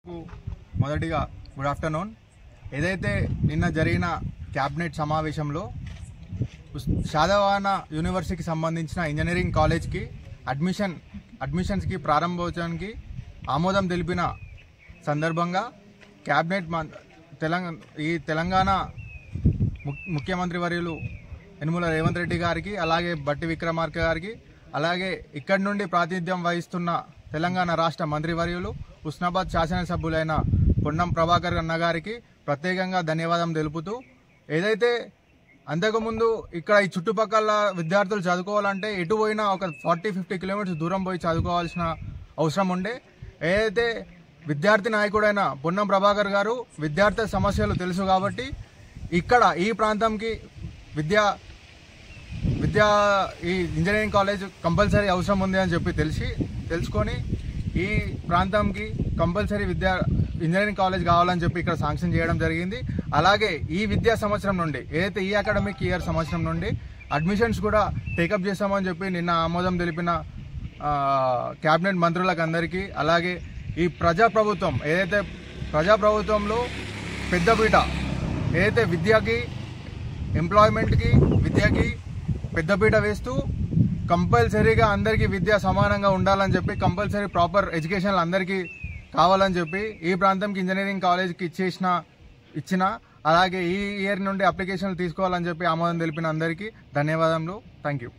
మొదటిగా good afternoon. ఏదైతే నిన్న జరిగిన క్యాబినెట్ సమావేశంలో శాతవాహన యూనివర్సిటీకి సంబంధించిన ఇంజనీరింగ్ కాలేజ్కి అడ్మిషన్స్కి ప్రారంభోత్సవానికి ఆమోదం తెలిపిన సందర్భంగా క్యాబినెట్ తెలంగాణ ముఖ్యమంత్రి వర్యులు యనుమల రేవంత్ రెడ్డి గారికి, అలాగే బట్టి విక్రమార్క గారికి, అలాగే ఇక్కడి నుండి ప్రాతినిధ్యం వహిస్తున్న తెలంగాణ రాష్ట్ర మంత్రివర్యులు హుస్నాబాద్ శాసనసభ్యులైన పొన్నం ప్రభాకర్ అన్న గారికి ప్రత్యేకంగా ధన్యవాదం తెలుపుతూ, ఏదైతే అంతకుముందు ఇక్కడ ఈ చుట్టుపక్కల విద్యార్థులు చదువుకోవాలంటే ఎటు పోయినా ఒక 40-50 కిలోమీటర్స్ దూరం పోయి చదువుకోవాల్సిన అవసరం ఉండే, ఏదైతే విద్యార్థి నాయకుడైన పొన్నం ప్రభాకర్ గారు విద్యార్థి సమస్యలు తెలుసు కాబట్టి ఇక్కడ ఈ ప్రాంతంకి ఈ ఇంజనీరింగ్ కాలేజ్ కంపల్సరీ అవసరం ఉంది అని చెప్పి తెలుసుకొని ఈ ప్రాంతంకి కంపల్సరీ ఇంజనీరింగ్ కాలేజ్ కావాలని చెప్పి ఇక్కడ శాంక్షన్ చేయడం జరిగింది. అలాగే ఈ విద్యా సంవత్సరం నుండి, ఏదైతే ఈ అకాడమిక్ ఇయర్ సంవత్సరం నుండి అడ్మిషన్స్ కూడా టేకప్ చేస్తామని చెప్పి నిన్న ఆమోదం తెలిపిన క్యాబినెట్ మంత్రులకు అందరికీ, అలాగే ఈ ప్రజాప్రభుత్వం ఏదైతే ప్రజాప్రభుత్వంలో పెద్దపీట ఏదైతే విద్యకి, ఎంప్లాయ్మెంట్కి, విద్యకి పెద్దపీట వేస్తూ కంపల్సరీగా అందరికీ విద్య సమానంగా ఉండాలని చెప్పి, కంపల్సరీ ప్రాపర్ ఎడ్యుకేషన్ అందరికీ కావాలని చెప్పి ఈ ప్రాంతంకి ఇంజనీరింగ్ కాలేజ్కి ఇచ్చిన అలాగే ఈ ఇయర్ నుండి అప్లికేషన్లు తీసుకోవాలని చెప్పి ఆమోదం తెలిపిన అందరికీ ధన్యవాదములు. Thank you.